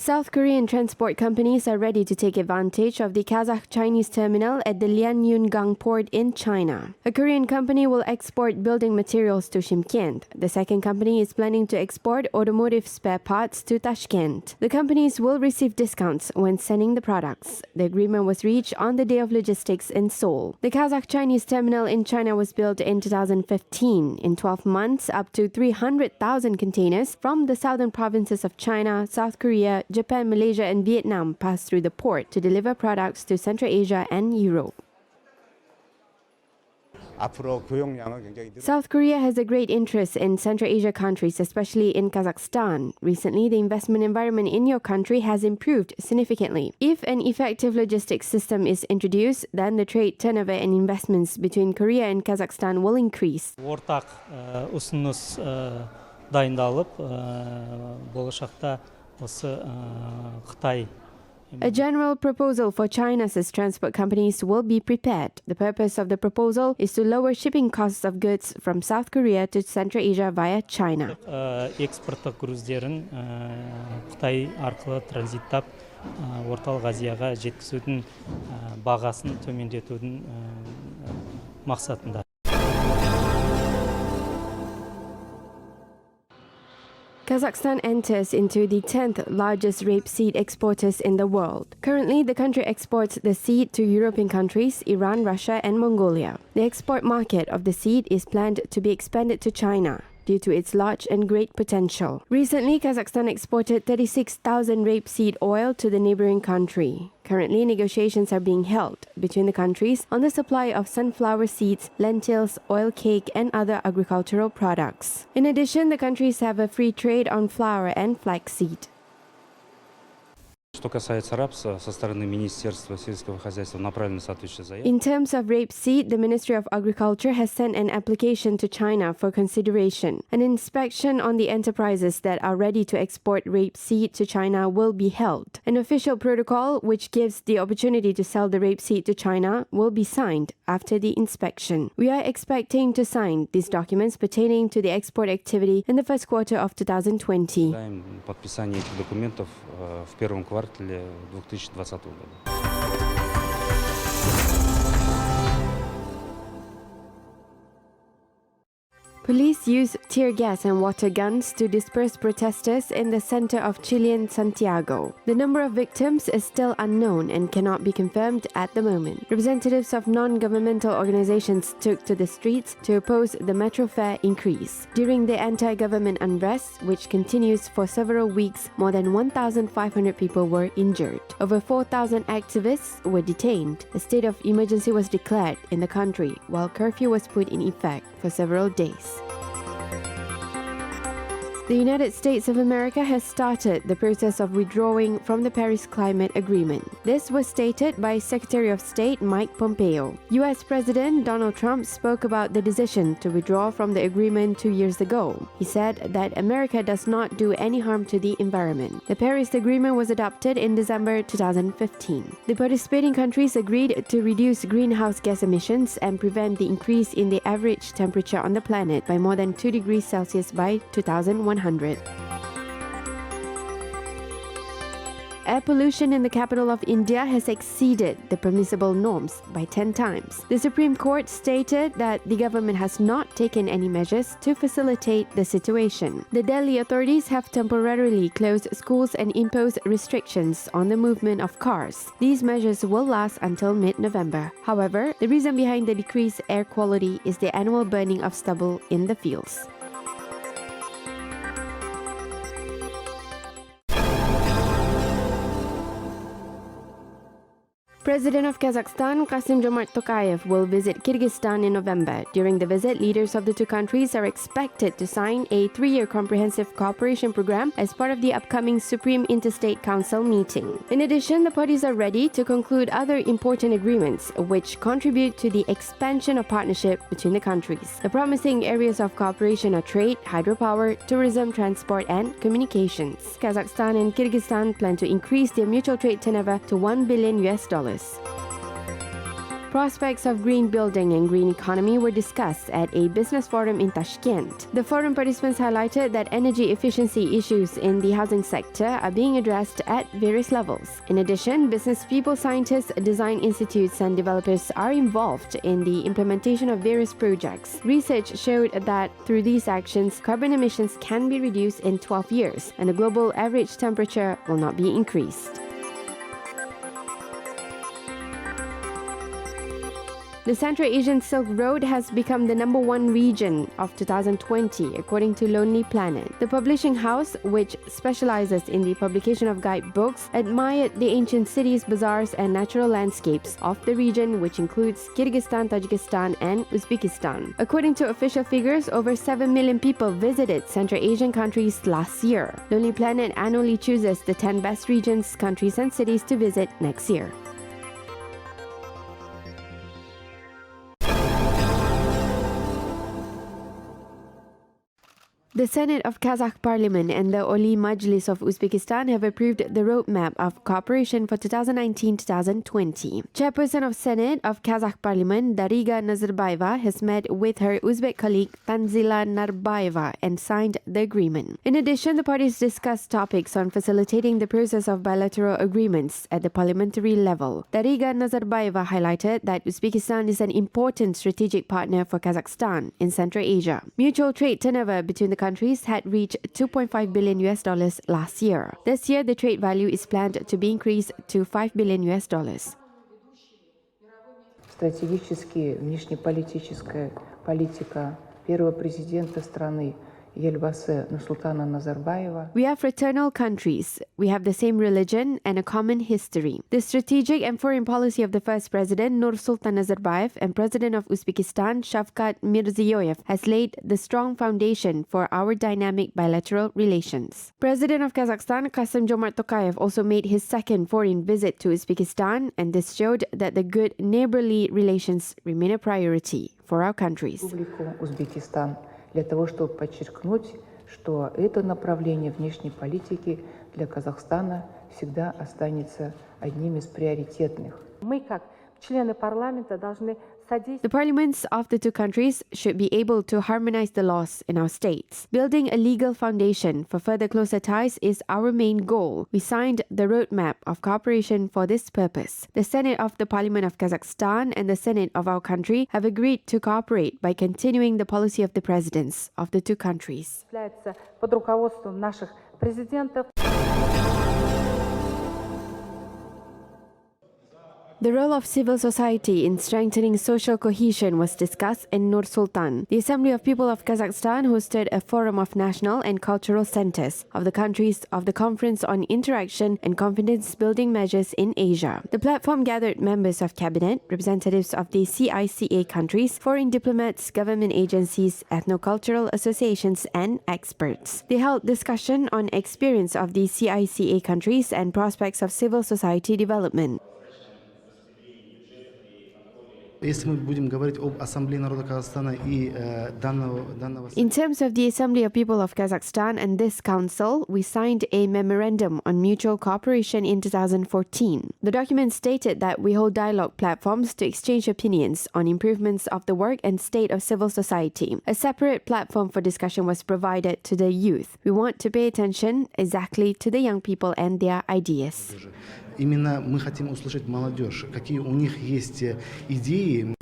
South Korean transport companies are ready to take advantage of the Kazakh-Chinese terminal at the Lianyungang port in China. A Korean company will export building materials to Shymkent. The second company is planning to export automotive spare parts to Tashkent. The companies will receive discounts when sending the products. The agreement was reached on the Day of Logistics in Seoul. The Kazakh-Chinese terminal in China was built in 2015. In 12 months, up to 300,000 containers from the southern provinces of China, South Korea, Japan, Malaysia, and Vietnam pass through the port to deliver products to Central Asia and Europe. South Korea has a great interest in Central Asia countries, especially in Kazakhstan. Recently, the investment environment in your country has improved significantly. If an effective logistics system is introduced, then the trade turnover and investments between Korea and Kazakhstan will increase. Ортақ ұсыныс дайындалып, болашақта осы Қытай. A general proposal for China's transport companies will be prepared. The purpose of the proposal is to lower shipping costs of goods from South Korea to Central Asia via China. Экспорттық груздерін Қытай арқылы транзиттап, орталық Азияға жеткізудің бағасын төмендетудің мақсатында. Kazakhstan enters into the 10th largest rapeseed exporters in the world. Currently, the country exports the seed to European countries, Iran, Russia, and Mongolia. The export market of the seed is planned to be expanded to China due to its large and great potential. Recently, Kazakhstan exported 36,000 rapeseed oil to the neighboring country. Currently, negotiations are being held between the countries on the supply of sunflower seeds, lentils, oil cake, and other agricultural products. In addition, the countries have a free trade on flour and flaxseed. Что касается рапса, со стороны Министерства сельского хозяйства направлено соответствующее заявление. In terms of rapeseed, the Ministry of Agriculture has sent an application to China for consideration. An inspection on the enterprises that are ready to export rapeseed to China will be held. An official protocol which gives the opportunity to sell the rapeseed to China will be signed after the inspection. We are expecting to sign these documents pertaining to the export activity in the first quarter of 2020. Ожидаем подписания этих документов в первом квартале 2020 года. Police use tear gas and water guns to disperse protesters in the center of Chilean Santiago. The number of victims is still unknown and cannot be confirmed at the moment. Representatives of non-governmental organizations took to the streets to oppose the metro fare increase. During the anti-government unrest, which continues for several weeks, more than 1,500 people were injured. Over 4,000 activists were detained. A state of emergency was declared in the country, while curfew was put in effect for several days. The United States of America has started the process of withdrawing from the Paris Climate Agreement. This was stated by Secretary of State Mike Pompeo. U.S. President Donald Trump spoke about the decision to withdraw from the agreement 2 years ago. He said that America does not do any harm to the environment. The Paris Agreement was adopted in December 2015. The participating countries agreed to reduce greenhouse gas emissions and prevent the increase in the average temperature on the planet by more than 2 degrees Celsius by 2100. Air pollution in the capital of India has exceeded the permissible norms by 10 times. The Supreme Court stated that the government has not taken any measures to facilitate the situation. The Delhi authorities have temporarily closed schools and imposed restrictions on the movement of cars. These measures will last until mid-November. However, the reason behind the decreased air quality is the annual burning of stubble in the fields. President of Kazakhstan, Kassym-Jomart Tokayev, will visit Kyrgyzstan in November. During the visit, leaders of the two countries are expected to sign a 3-year comprehensive cooperation program as part of the upcoming Supreme Interstate Council meeting. In addition, the parties are ready to conclude other important agreements which contribute to the expansion of partnership between the countries. The promising areas of cooperation are trade, hydropower, tourism, transport, and communications. Kazakhstan and Kyrgyzstan plan to increase their mutual trade turnover to $1 billion. Prospects of green building and green economy were discussed at a business forum in Tashkent. The forum participants highlighted that energy efficiency issues in the housing sector are being addressed at various levels. In addition, business people, scientists, design institutes, and developers are involved in the implementation of various projects. Research showed that through these actions, carbon emissions can be reduced in 12 years, and the global average temperature will not be increased. The Central Asian Silk Road has become the #1 region of 2020, according to Lonely Planet. The publishing house, which specializes in the publication of guidebooks, admired the ancient cities, bazaars, and natural landscapes of the region, which includes Kyrgyzstan, Tajikistan, and Uzbekistan. According to official figures, over 7 million people visited Central Asian countries last year. Lonely Planet annually chooses the 10 best regions, countries, and cities to visit next year. The Senate of Kazakh Parliament and the Oli Majlis of Uzbekistan have approved the roadmap of cooperation for 2019-2020. Chairperson of Senate of Kazakh Parliament, Dariga Nazarbayeva, has met with her Uzbek colleague Tanzila Narbayeva and signed the agreement. In addition, the parties discussed topics on facilitating the process of bilateral agreements at the parliamentary level. Dariga Nazarbayeva highlighted that Uzbekistan is an important strategic partner for Kazakhstan in Central Asia. Mutual trade turnover between the countries had reached $2.5 billion last year. This year, the trade value is planned to be increased to $5 billion. Стратегически внешнеполитическая политика первого президента страны Елбасы Nur-Sultana Назарбаева. We are fraternal countries. We have the same religion and a common history. The strategic and foreign policy of the first president, Nur-Sultan Nazarbayev, and president of Uzbekistan, Shavkat Mirziyoyev, has laid the strong foundation for our dynamic bilateral relations. President of Kazakhstan, Kassym-Jomart Tokayev, also made his second foreign visit to Uzbekistan, and this showed that the good neighborly relations remain a priority for our countries. Узбекистан, для того, чтобы подчеркнуть, что это направление внешней политики для Казахстана всегда останется одним из приоритетных. Мы, как члены парламента, должны содействовать. The parliaments of the two countries should be able to harmonize the laws in our states. Building a legal foundation for further closer ties is our main goal. We signed the roadmap of cooperation for this purpose. The Senate of the Parliament of Kazakhstan and the Senate of our country have agreed to cooperate by continuing the policy of the presidents of the two countries. Под руководством наших президентов. The role of civil society in strengthening social cohesion was discussed in Nur-Sultan. The Assembly of People of Kazakhstan hosted a forum of national and cultural centers of the countries of the Conference on Interaction and Confidence-Building Measures in Asia. The platform gathered members of cabinet, representatives of the CICA countries, foreign diplomats, government agencies, ethno-cultural associations, and experts. They held discussion on experience of the CICA countries and prospects of civil society development. Если мы будем говорить об Ассамблее народа Казахстана и данного... In terms of the Assembly of People of Kazakhstan and this council, we signed a memorandum on mutual cooperation in 2014. The document stated that we hold dialogue platforms to exchange opinions on improvements of the work and state of civil society. A separate platform for discussion was provided to the youth. We want to pay attention exactly to the young people and their ideas. Именно мы хотим услышать молодежь, какие у них есть идеи.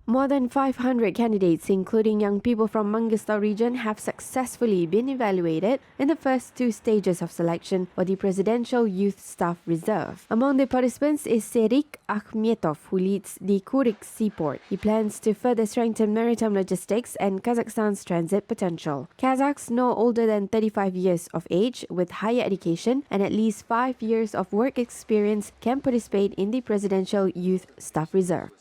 More than 500 candidates, including young people from Mangistau region, have successfully been evaluated in the first two stages of selection for the Presidential Youth Staff Reserve. Among the participants is Serik Akhmetov, who leads the Kurik seaport. He plans to further strengthen maritime logistics and Kazakhstan's transit potential. Kazakhs no older than 35 years of age with higher education and at least 5 years of work experience can participate in the Presidential Youth Staff Reserve.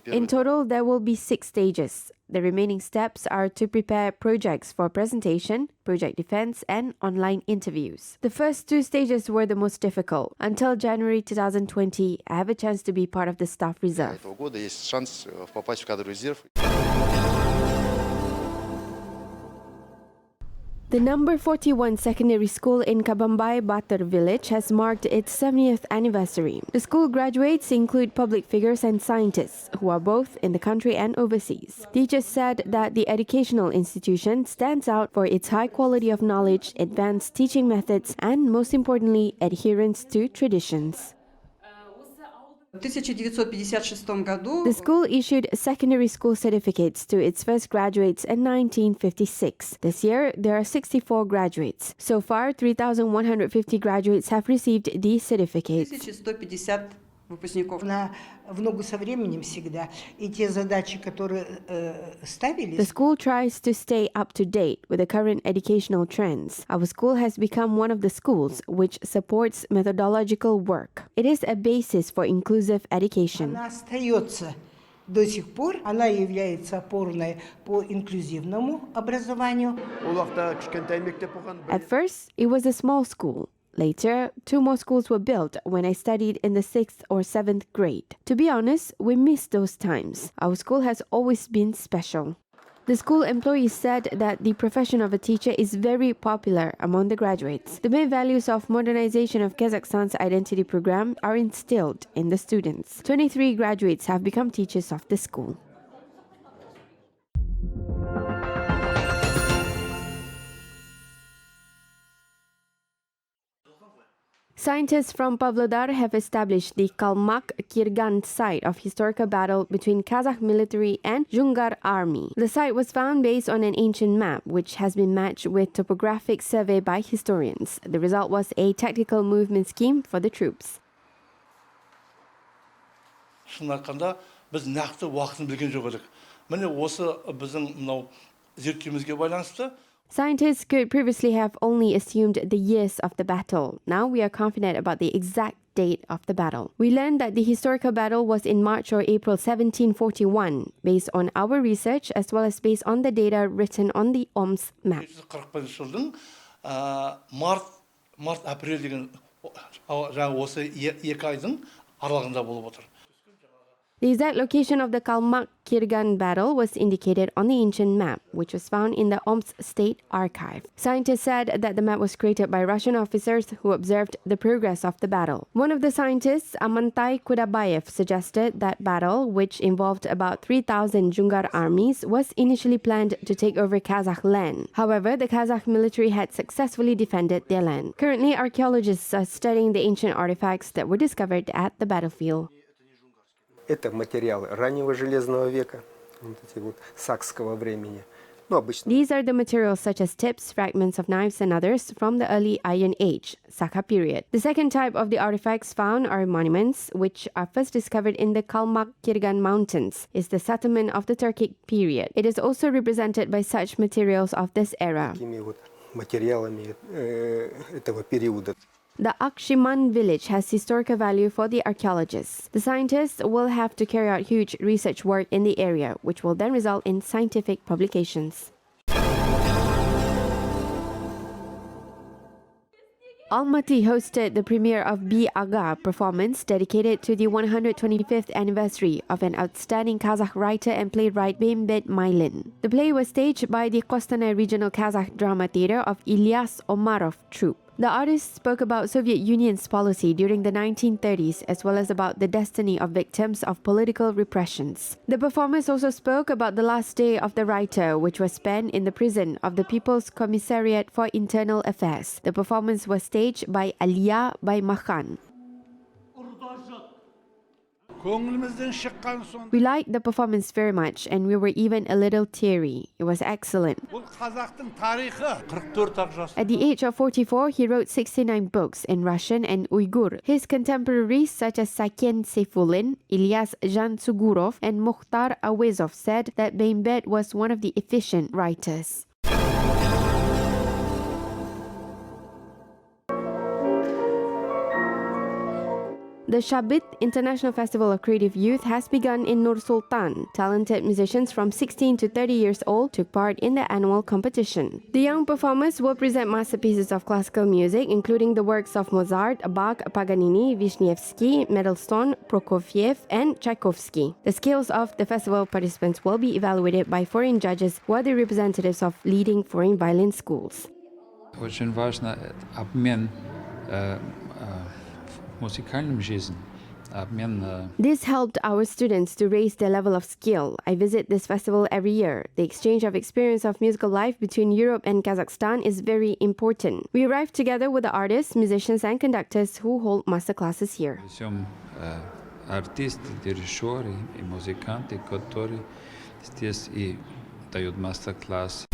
In total, there will be 6 stages. The remaining steps are to prepare projects for presentation, project defense, and online interviews. The first 2 stages were the most difficult. Until January 2020, I have a chance to be part of the staff reserve. The number 41 secondary school in Kabambai Batar village has marked its 70th anniversary. The school graduates include public figures and scientists who are both in the country and overseas. Teachers said that the educational institution stands out for its high quality of knowledge, advanced teaching methods, and most importantly, adherence to traditions. В 1956 году The school issued secondary school certificates to its first graduates in 1956. This year, there are 64 graduates. So far, 3,150 graduates have received these certificates. 1150 выпускников. В ногу со временем всегда. И те задачи, которые The ставились, school tries to stay up to date with the current educational trends. Our school has become one of the schools which supports methodological work. It is a basis for inclusive education. она остается до сих пор. Она является опорной по инклюзивному образованию. At first, it was a small school. Later, 2 more schools were built when I studied in the 6th or 7th grade. To be honest, we miss those times. Our school has always been special. The school employees said that the profession of a teacher is very popular among the graduates. The main values of modernization of Kazakhstan's identity program are instilled in the students. 23 graduates have become teachers of the school. Scientists from Pavlodar have established the Kalmak-Kirgan site of historical battle between Kazakh military and Jungar army. The site was found based on an ancient map, which has been matched with topographic survey by historians. The result was a tactical movement scheme for the troops. шын айтқанда біз нақты уақытын білген жоқ едік. Міне осы біздің мынау зерттеуімізге байланысты Scientists could previously have only assumed the years of the battle. Now we are confident about the exact date of the battle. We learned that the historical battle was in March or April 1741, based on our research as well as based on the data written on the OMS map. 1941 жылдың март апрель деген жаңа осы 2 айдың аралығында болып отыр. The exact location of the Kalmak-Kirgan battle was indicated on the ancient map, which was found in the Omsk State Archive. Scientists said that the map was created by Russian officers who observed the progress of the battle. One of the scientists, Amantai Kudabayev, suggested that battle, which involved about 3,000 Jungar armies, was initially planned to take over Kazakh land. However, the Kazakh military had successfully defended their land. Currently, archaeologists are studying the ancient artifacts that were discovered at the battlefield. Это материалы раннего железного века, вот эти вот сакского времени. These are the materials such as tips, fragments of knives and others from the early Iron Age, CICA period. The second type of the artifacts found are monuments, which are first discovered in the Kalmak-Kirgan mountains. It's the settlement of the Turkic period. It is also represented by such materials of this era. Такими вот материалами этого периода. The Akshiman village has historical value for the archaeologists. The scientists will have to carry out huge research work in the area, which will then result in scientific publications. Almaty hosted the premiere of Bi Aga performance dedicated to the 125th anniversary of an outstanding Kazakh writer and playwright Beimbet Maylin. The play was staged by the Kostanay Regional Kazakh Drama Theatre of Ilyas Omarov troupe. The artist spoke about Soviet Union's policy during the 1930s as well as about the destiny of victims of political repressions. The performers also spoke about the last day of the writer, which was spent in the prison of the People's Commissariat for Internal Affairs. The performance was staged by Aliya Baymakhan. We liked the performance very much and we were even a little teary. It was excellent. At the age of 44, he wrote 69 books in Russian and Uyghur. His contemporaries such as Saken Seyfulin, Ilyas Jansugurov and Mukhtar Awezov said that Beimbet was one of the efficient writers. The Shabit International Festival of Creative Youth has begun in Nur-Sultan. Talented musicians from 16 to 30 years old took part in the annual competition. The young performers will present masterpieces of classical music, including the works of Mozart, Bach, Paganini, Vishnievsky, Mendelssohn, Prokofiev, and Tchaikovsky. The skills of the festival participants will be evaluated by foreign judges who are the representatives of leading foreign violin schools. Очень важно обмен в музыкальном жизни. This helped our students to raise their level of skill. I visit this festival every year. The exchange of experience of musical life between Europe and Kazakhstan is very important. We arrived together with the artists, musicians and conductors who hold master classes here. Артисты, дирижеры и музыканты, которые здесь и дают мастер-класс.